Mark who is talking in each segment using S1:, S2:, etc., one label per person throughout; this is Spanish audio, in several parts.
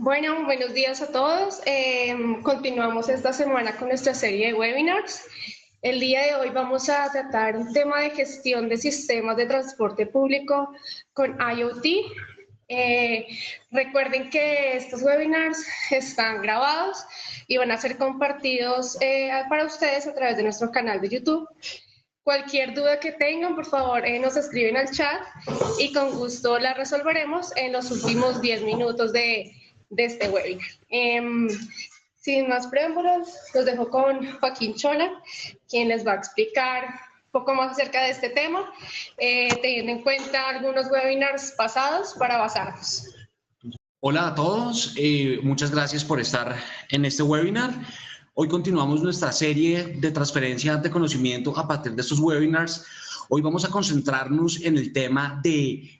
S1: Bueno, buenos días a todos. Continuamos esta semana con nuestra serie de webinars. El día de hoy vamos a tratar un tema de gestión de sistemas de transporte público con IoT. Recuerden que estos webinars están grabados y van a ser compartidos para ustedes a través de nuestro canal de YouTube. Cualquier duda que tengan, por favor, nos escriben al chat y con gusto la resolveremos en los últimos 10 minutos de este webinar. Sin más preámbulos, los dejo con Joaquín Chola, quien les va a explicar un poco más acerca de este tema, teniendo en cuenta algunos webinars pasados para basarnos.
S2: Hola a todos, muchas gracias por estar en este webinar. Hoy continuamos nuestra serie de transferencia de conocimiento a partir de estos webinars. Hoy vamos a concentrarnos en el tema de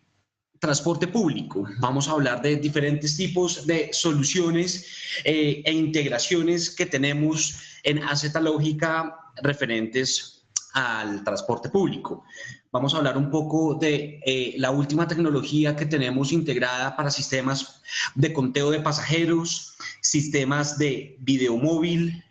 S2: transporte público. Vamos a hablar de diferentes tipos de soluciones e integraciones que tenemos en Acetalógica referentes al transporte público. Vamos a hablar un poco de la última tecnología que tenemos integrada para sistemas de conteo de pasajeros, sistemas de video móvil,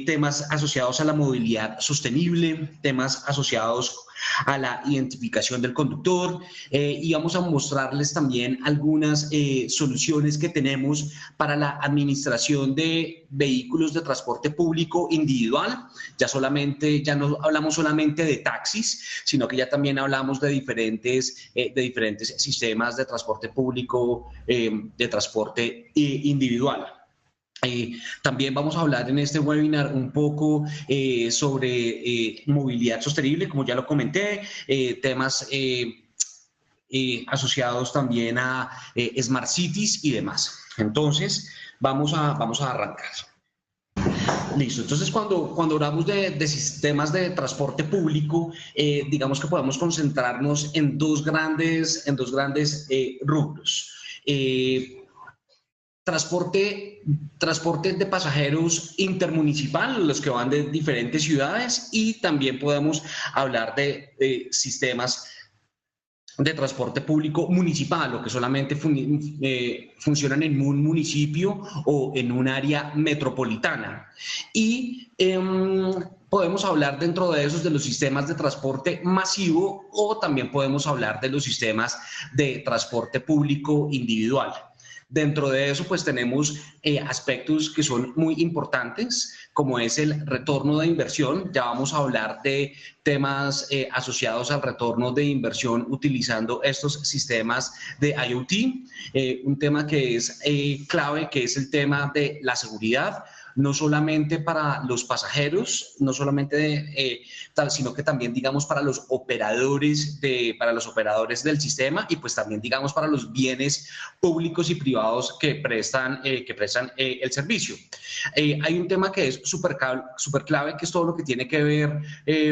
S2: temas asociados a la movilidad sostenible, temas asociados a la identificación del conductor y vamos a mostrarles también algunas soluciones que tenemos para la administración de vehículos de transporte público individual. Ya no hablamos solamente de taxis, sino que ya también hablamos de diferentes sistemas de transporte público, de transporte individual. También vamos a hablar en este webinar un poco sobre movilidad sostenible, como ya lo comenté, temas asociados también a Smart Cities y demás. Entonces, vamos a arrancar. Listo, entonces cuando hablamos de sistemas de transporte público, digamos que podemos concentrarnos en dos grandes rubros. Transporte de pasajeros intermunicipal, los que van de diferentes ciudades, y también podemos hablar de sistemas de transporte público municipal, o que solamente funcionan en un municipio o en un área metropolitana. Y podemos hablar dentro de esos de los sistemas de transporte masivo, o también podemos hablar de los sistemas de transporte público individual. Dentro de eso, pues tenemos aspectos que son muy importantes, como es el retorno de inversión. Ya vamos a hablar de temas asociados al retorno de inversión utilizando estos sistemas de IoT. Un tema que es clave, que es el tema de la seguridad, no solamente para los pasajeros, sino que también, digamos, para los operadores del sistema, y pues también, digamos, para los bienes públicos y privados que prestan el servicio. Hay un tema que es súper clave, que es todo lo que tiene que ver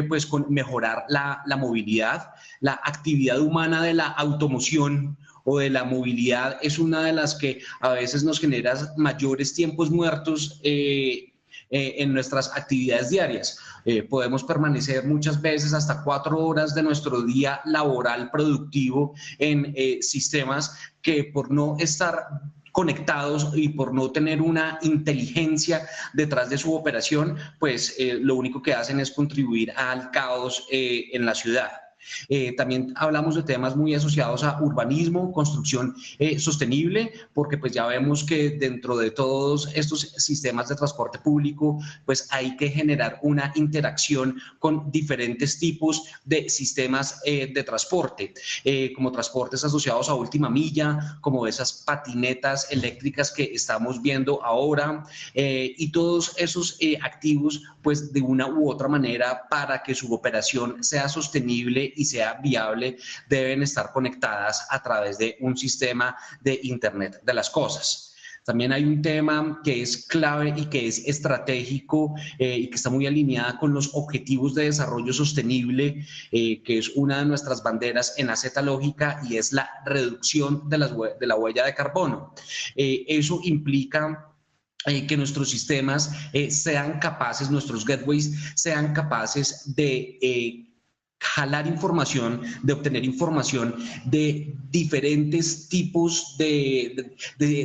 S2: pues con mejorar la movilidad, la actividad humana de la automoción o de la movilidad es una de las que a veces nos genera mayores tiempos muertos en nuestras actividades diarias. Podemos permanecer muchas veces hasta 4 horas de nuestro día laboral productivo en sistemas que, por no estar conectados y por no tener una inteligencia detrás de su operación, pues lo único que hacen es contribuir al caos en la ciudad. También hablamos de temas muy asociados a urbanismo, construcción sostenible, porque pues ya vemos que dentro de todos estos sistemas de transporte público, pues hay que generar una interacción con diferentes tipos de sistemas de transporte, como transportes asociados a última milla, como esas patinetas eléctricas que estamos viendo ahora, y todos esos activos, pues de una u otra manera, para que su operación sea sostenible y sea viable, deben estar conectadas a través de un sistema de Internet de las cosas. También hay un tema que es clave y que es estratégico y que está muy alineada con los objetivos de desarrollo sostenible, que es una de nuestras banderas en Acetalógica, y es la reducción de la huella de carbono. Eso implica que nuestros sistemas sean capaces, nuestros gateways sean capaces de jalar información, de obtener información de diferentes tipos de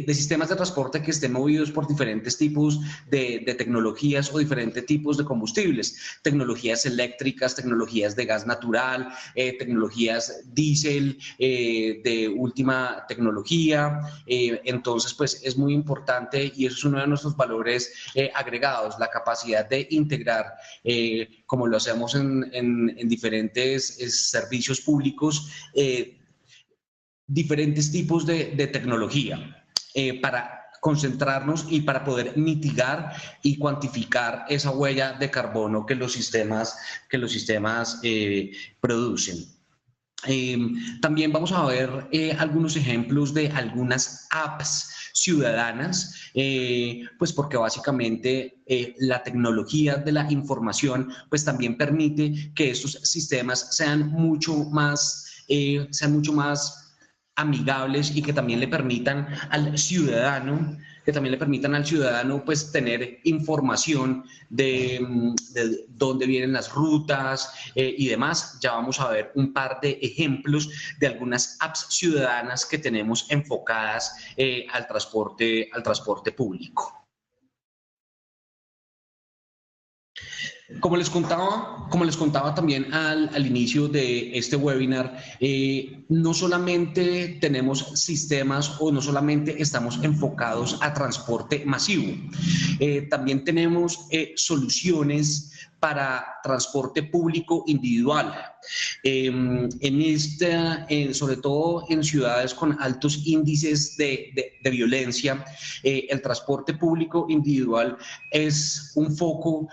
S2: sistemas de transporte que estén movidos por diferentes tipos de tecnologías o diferentes tipos de combustibles, tecnologías eléctricas, tecnologías de gas natural, tecnologías diésel, de última tecnología. Entonces, pues es muy importante y eso es uno de nuestros valores agregados, la capacidad de integrar, como lo hacemos en diferentes servicios públicos, diferentes tipos de tecnología para concentrarnos y para poder mitigar y cuantificar esa huella de carbono que los sistemas producen. También vamos a ver algunos ejemplos de algunas apps ciudadanas, pues porque básicamente la tecnología de la información pues también permite que estos sistemas sean mucho más amigables y que también le permitan al ciudadano pues tener información de dónde vienen las rutas y demás. Ya vamos a ver un par de ejemplos de algunas apps ciudadanas que tenemos enfocadas al transporte público. Como les contaba también al inicio de este webinar, no solamente tenemos sistemas o no solamente estamos enfocados a transporte masivo, también tenemos soluciones para transporte público individual. Sobre todo en ciudades con altos índices de violencia, el transporte público individual es un foco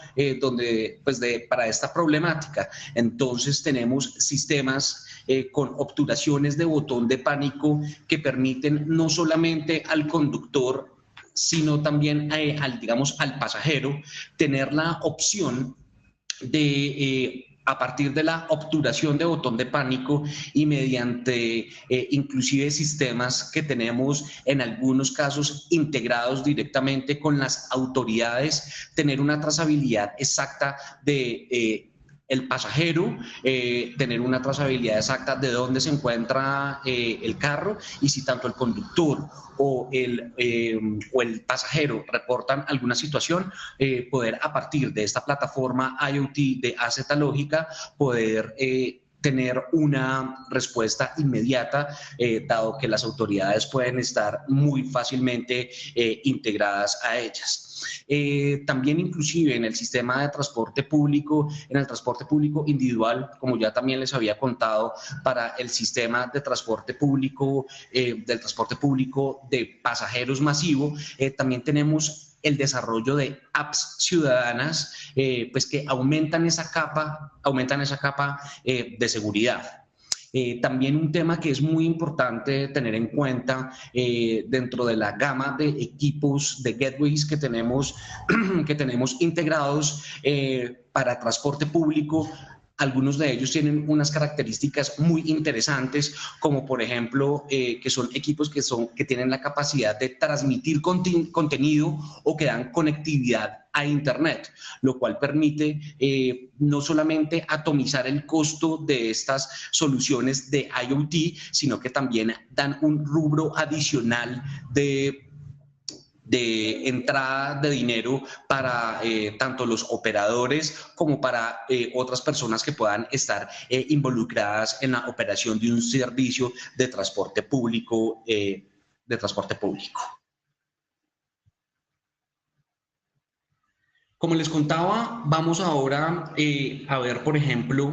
S2: para esta problemática. Entonces tenemos sistemas con obturaciones de botón de pánico que permiten no solamente al conductor, sino también al pasajero tener la opción de a partir de la obturación de botón de pánico y mediante inclusive sistemas que tenemos en algunos casos integrados directamente con las autoridades, tener una trazabilidad exacta de el pasajero, tener una trazabilidad exacta de dónde se encuentra el carro y si tanto el conductor o el pasajero reportan alguna situación, poder a partir de esta plataforma IoT de Acetalógica poder tener una respuesta inmediata, dado que las autoridades pueden estar muy fácilmente integradas a ellas. También inclusive en el sistema de transporte público, en el transporte público individual, como ya también les había contado, para el sistema de transporte público, de pasajeros masivo, también tenemos el desarrollo de apps ciudadanas, pues que aumentan esa capa de seguridad. También un tema que es muy importante tener en cuenta dentro de la gama de equipos de gateways que tenemos integrados para transporte público. Algunos de ellos tienen unas características muy interesantes, como por ejemplo que son equipos que tienen la capacidad de transmitir contenido o que dan conectividad a Internet, lo cual permite no solamente atomizar el costo de estas soluciones de IoT, sino que también dan un rubro adicional de entrada de dinero para tanto los operadores como para otras personas que puedan estar involucradas en la operación de un servicio de transporte público. Como les contaba, vamos ahora a ver, por ejemplo,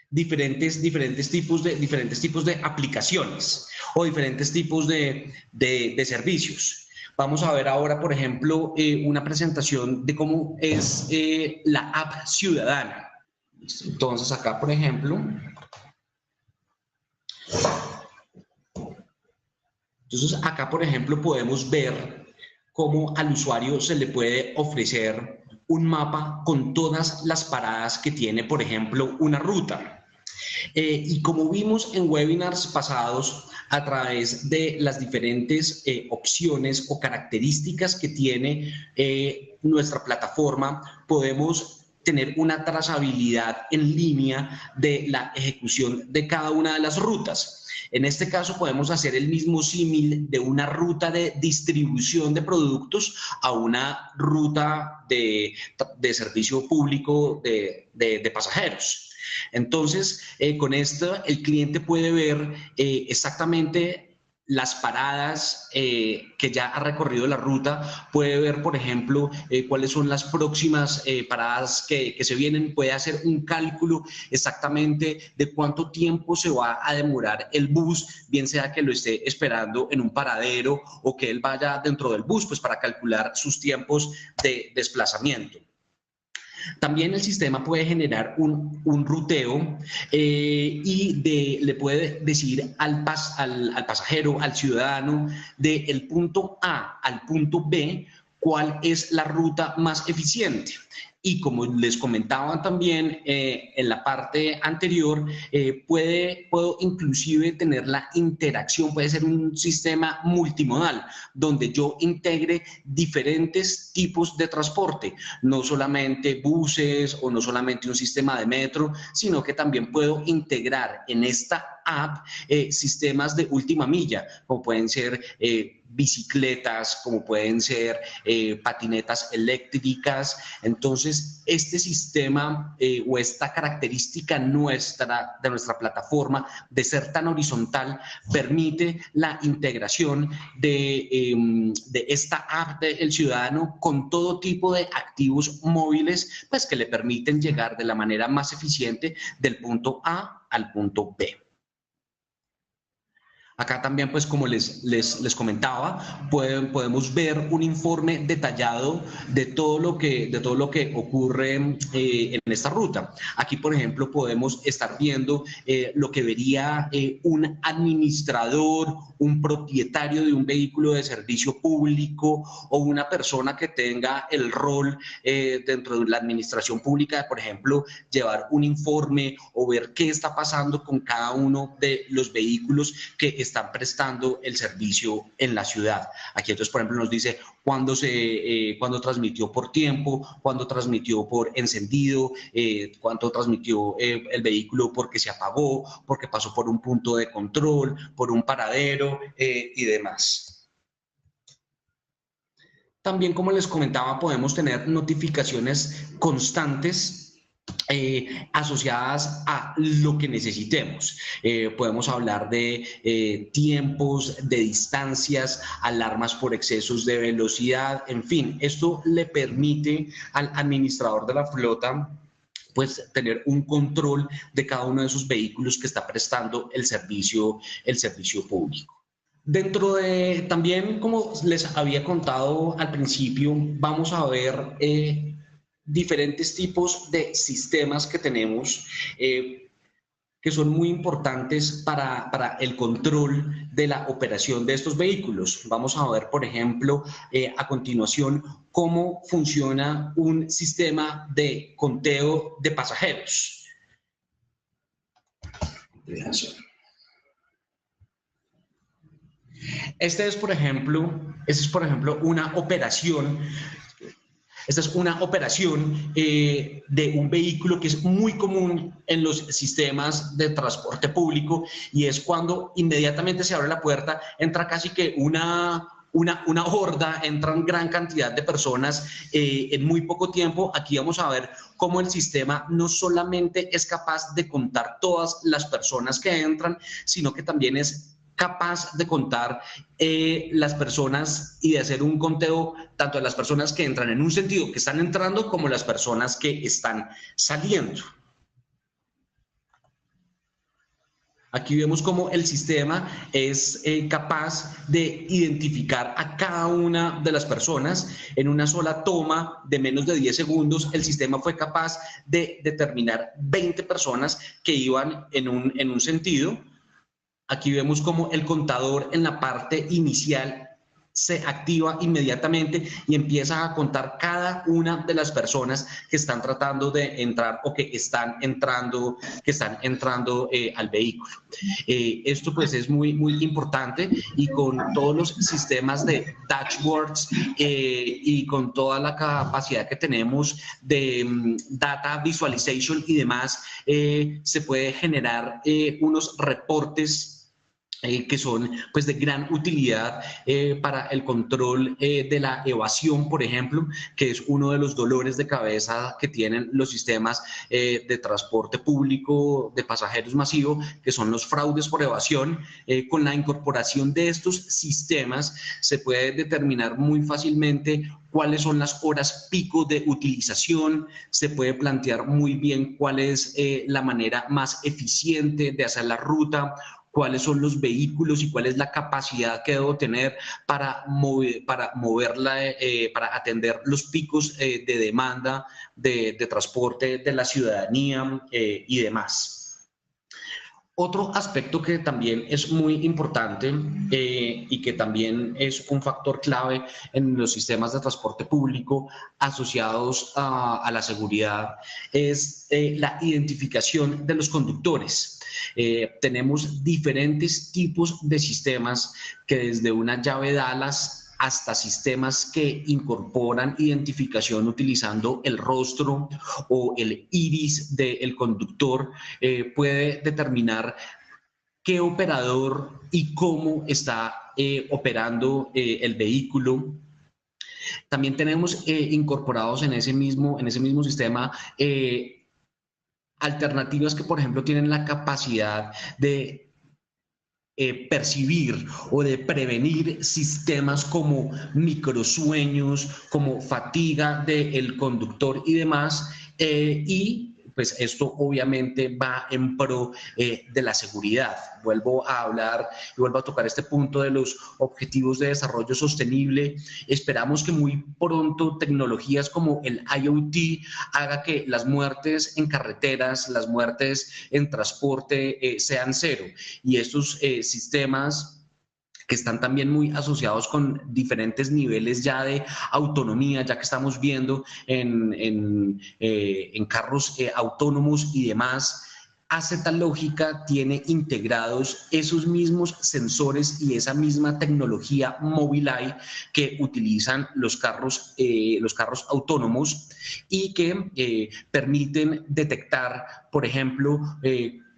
S2: diferentes tipos de aplicaciones o diferentes tipos de servicios. Vamos a ver ahora, por ejemplo, una presentación de cómo es la app ciudadana. Entonces, acá, por ejemplo, podemos ver cómo al usuario se le puede ofrecer un mapa con todas las paradas que tiene, por ejemplo, una ruta. Y como vimos en webinars pasados, a través de las diferentes opciones o características que tiene nuestra plataforma, podemos tener una trazabilidad en línea de la ejecución de cada una de las rutas. En este caso podemos hacer el mismo símil de una ruta de distribución de productos a una ruta de servicio público de pasajeros. Entonces, con esto el cliente puede ver exactamente las paradas que ya ha recorrido la ruta, puede ver, por ejemplo, cuáles son las próximas paradas que se vienen, puede hacer un cálculo exactamente de cuánto tiempo se va a demorar el bus, bien sea que lo esté esperando en un paradero o que él vaya dentro del bus, pues para calcular sus tiempos de desplazamiento. También el sistema puede generar un ruteo y le puede decir al pasajero, al ciudadano, del punto A al punto B, cuál es la ruta más eficiente. Y como les comentaba también en la parte anterior, puedo inclusive tener la interacción, puede ser un sistema multimodal, donde yo integre diferentes tipos de transporte, no solamente buses o no solamente un sistema de metro, sino que también puedo integrar en esta app sistemas de última milla, como pueden ser bicicletas, como pueden ser patinetas eléctricas. Entonces, este sistema o esta característica de nuestra plataforma de ser tan horizontal permite la integración de esta app del ciudadano con todo tipo de activos móviles, pues que le permiten llegar de la manera más eficiente del punto A al punto B. Acá también, pues como les comentaba, podemos ver un informe detallado de todo lo que ocurre en esta ruta. Aquí, por ejemplo, podemos estar viendo lo que vería un administrador, un propietario de un vehículo de servicio público o una persona que tenga el rol dentro de la administración pública de, por ejemplo, llevar un informe o ver qué está pasando con cada uno de los vehículos que están prestando el servicio en la ciudad. Aquí entonces, por ejemplo, nos dice cuándo transmitió por tiempo, cuándo transmitió por encendido, cuánto transmitió el vehículo porque se apagó, porque pasó por un punto de control, por un paradero y demás. También, como les comentaba, podemos tener notificaciones constantes asociadas a lo que necesitemos. Podemos hablar de tiempos, de distancias, alarmas por excesos de velocidad, en fin, esto le permite al administrador de la flota pues tener un control de cada uno de esos vehículos que está prestando el servicio público. Dentro de, también como les había contado al principio, vamos a ver diferentes tipos de sistemas que tenemos que son muy importantes para el control de la operación de estos vehículos. Vamos a ver, por ejemplo, a continuación, cómo funciona un sistema de conteo de pasajeros. Esta es, por ejemplo, una operación. Esta es una operación de un vehículo que es muy común en los sistemas de transporte público y es cuando inmediatamente se abre la puerta, entra casi que una horda, entran gran cantidad de personas en muy poco tiempo. Aquí vamos a ver cómo el sistema no solamente es capaz de contar todas las personas que entran, sino que también es capaz de contar las personas y de hacer un conteo tanto de las personas que entran en un sentido que están entrando como las personas que están saliendo. Aquí vemos cómo el sistema es capaz de identificar a cada una de las personas en una sola toma de menos de 10 segundos. El sistema fue capaz de determinar 20 personas que iban en un sentido. Aquí vemos como el contador en la parte inicial se activa inmediatamente y empieza a contar cada una de las personas que están tratando de entrar o que están entrando al vehículo. Esto pues es muy importante, y con todos los sistemas de dashboards y con toda la capacidad que tenemos de data visualization y demás, se puede generar unos reportes que son pues de gran utilidad para el control de la evasión, por ejemplo, que es uno de los dolores de cabeza que tienen los sistemas de transporte público de pasajeros masivo, que son los fraudes por evasión. Con la incorporación de estos sistemas se puede determinar muy fácilmente cuáles son las horas pico de utilización, se puede plantear muy bien cuál es la manera más eficiente de hacer la ruta, cuáles son los vehículos y cuál es la capacidad que debo tener para moverla, para atender los picos de demanda de transporte de la ciudadanía y demás. Otro aspecto que también es muy importante y que también es un factor clave en los sistemas de transporte público asociados a la seguridad es la identificación de los conductores. Tenemos diferentes tipos de sistemas que, desde una llave Dallas hasta sistemas que incorporan identificación utilizando el rostro o el iris del conductor, puede determinar qué operador y cómo está operando el vehículo. También tenemos incorporados en ese mismo sistema alternativas que, por ejemplo, tienen la capacidad de percibir o de prevenir sistemas como microsueños, como fatiga del conductor y demás, y pues esto obviamente va en pro de la seguridad. Vuelvo a hablar y vuelvo a tocar este punto de los objetivos de desarrollo sostenible. Esperamos que muy pronto tecnologías como el IoT haga que las muertes en carreteras, las muertes en transporte sean cero. Y estos sistemas que están también muy asociados con diferentes niveles ya de autonomía, ya que estamos viendo en carros autónomos y demás. AZ Lógica tiene integrados esos mismos sensores y esa misma tecnología Mobileye que utilizan los carros autónomos, y que permiten detectar, por ejemplo,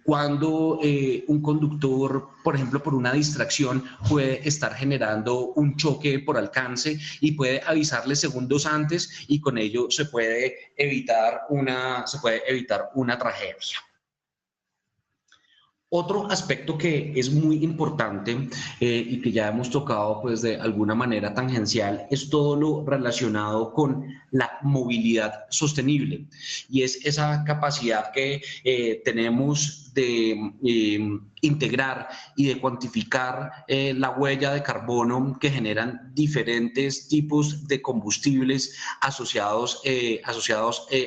S2: cuando un conductor, por ejemplo, por una distracción, puede estar generando un choque por alcance y puede avisarle segundos antes, y con ello se puede evitar una tragedia. Otro aspecto que es muy importante y que ya hemos tocado pues de alguna manera tangencial es todo lo relacionado con la movilidad sostenible, y es esa capacidad que tenemos de integrar y de cuantificar la huella de carbono que generan diferentes tipos de combustibles asociados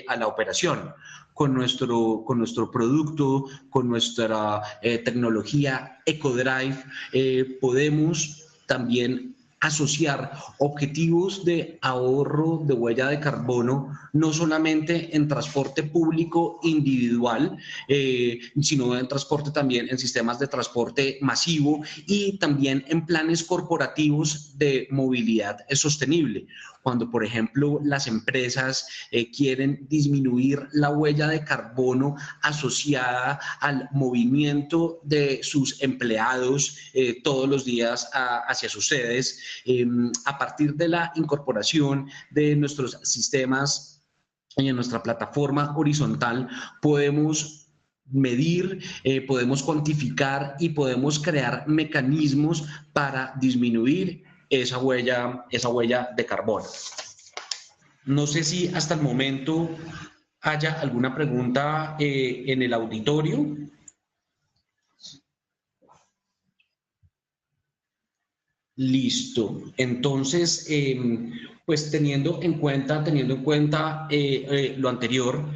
S2: a la operación. Con nuestro producto, con nuestra tecnología EcoDrive, podemos también asociar objetivos de ahorro de huella de carbono, no solamente en transporte público individual, sino en transporte también, en sistemas de transporte masivo, y también en planes corporativos de movilidad sostenible. Cuando, por ejemplo, las empresas quieren disminuir la huella de carbono asociada al movimiento de sus empleados todos los días hacia sus sedes, a partir de la incorporación de nuestros sistemas y en nuestra plataforma horizontal, podemos medir, podemos cuantificar y podemos crear mecanismos para disminuir esa huella de carbono. No sé si hasta el momento haya alguna pregunta en el auditorio. Listo. Entonces, pues teniendo en cuenta lo anterior,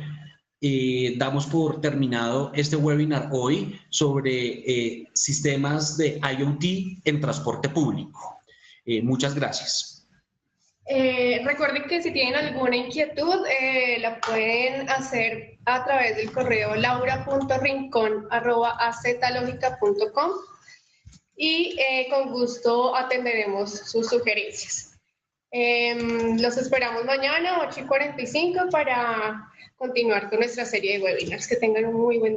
S2: damos por terminado este webinar hoy sobre sistemas de IoT en transporte público. Muchas gracias.
S1: Recuerden que si tienen alguna inquietud, la pueden hacer a través del correo laura.rincon@azlogica.com y con gusto atenderemos sus sugerencias. Los esperamos mañana, 8:45, para continuar con nuestra serie de webinars. Que tengan un muy buen día.